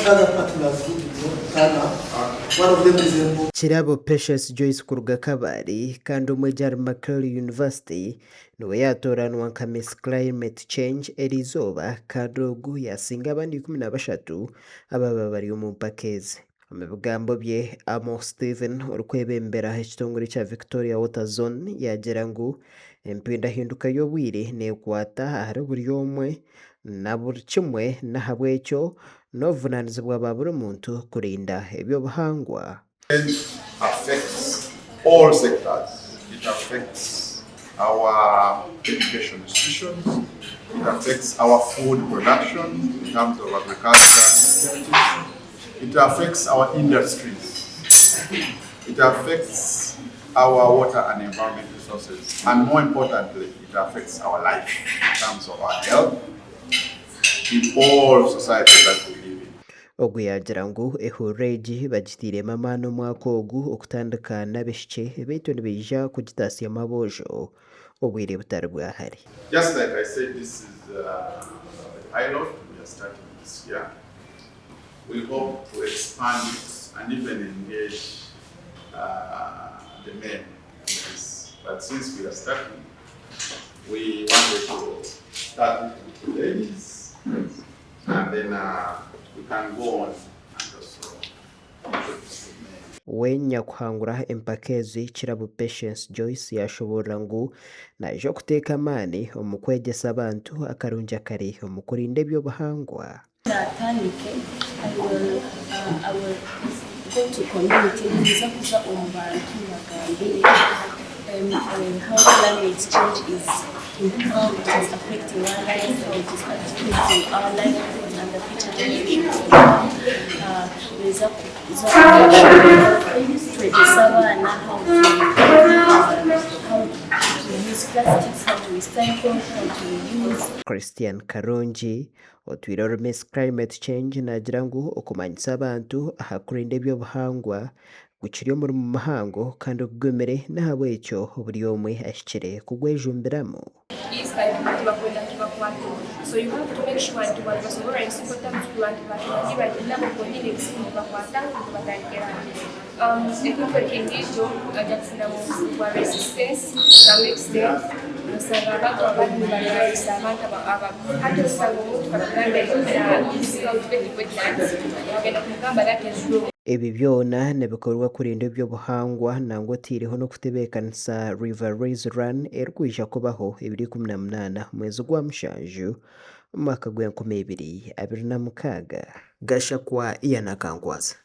other partners who did not turn up. One of them is Kirabo Patience Joyce kuruga kabari kandi umwe Macquarie University niwe yatoranwa nka Miss Climate Change Elizoba Kadogu yasinga abandi 13 ababa bari mu pakeze. Mu bigambo bye Amo Steven urukwebembera ekitongole kya Victoria Water Zone yagira ngu empinda hinduka y'obwire nekwata ahari buri omwe na buri kimwe nahabwekyo n'obuvunaanyizibwa bwa buri muntu kurinda ebyobuhangwa. It affects all sectors. It affects our education institutions. It affects our food production in terms of agriculture. It affects our industries. It affects our water and environment resources. And more importantly, it affects our life in terms of our health in all societies that we live in. Ogu yagira ngu ehuregi bagitire mamano mwaka ogu okutandika n'abishike baitu nibija kugitasya mabojo obwire butari bwahari. Just like I said, this is the pilot we are starting this year. We hope to expand it and even engage the men in this. But since we are starting, we wanted to start with the ladies and then we can go on and also introduce the men. Wenya kuhangura empakezi Kirabo Patience Joyce yashobora ngu naje kuteka amani omukwegesa abantu akarunja kare omukurinda ebyobuhangwa. I will go to community biza kuza omubantu bagambi how climate change is how it is affecting our lives, how it is affecting our livelihood and the future generations. Biza kuza abana how to use plastics, how to recycle, how to reuse. Christian Karungi otwiroro Miss Climate Change nagira ngu okumanyisa abantu ahakurinda ebyobuhangwa gukiri muri mu mahango kandi okugumire nahabwekyo buri omwe ashikire kugwejumbiramu. So you have to make sure that you are somewhere in simple terms to want to give a level for needing to bakwata engagement ajafuna mu resistance some extent usanga abantu abandi barayisa abantu hata usanga umuntu bakagamba isi outbreak wetlands bagenda kumugamba that is wrong. Ebi byona nebikorwa kurinda ebyobuhangwa nango tiriho no kutebekanisa River Race Run erkwija kubaho 2018 mwezi gwa mushanju mwaka gwa 2026 gasha kwa Ian Akangwaza.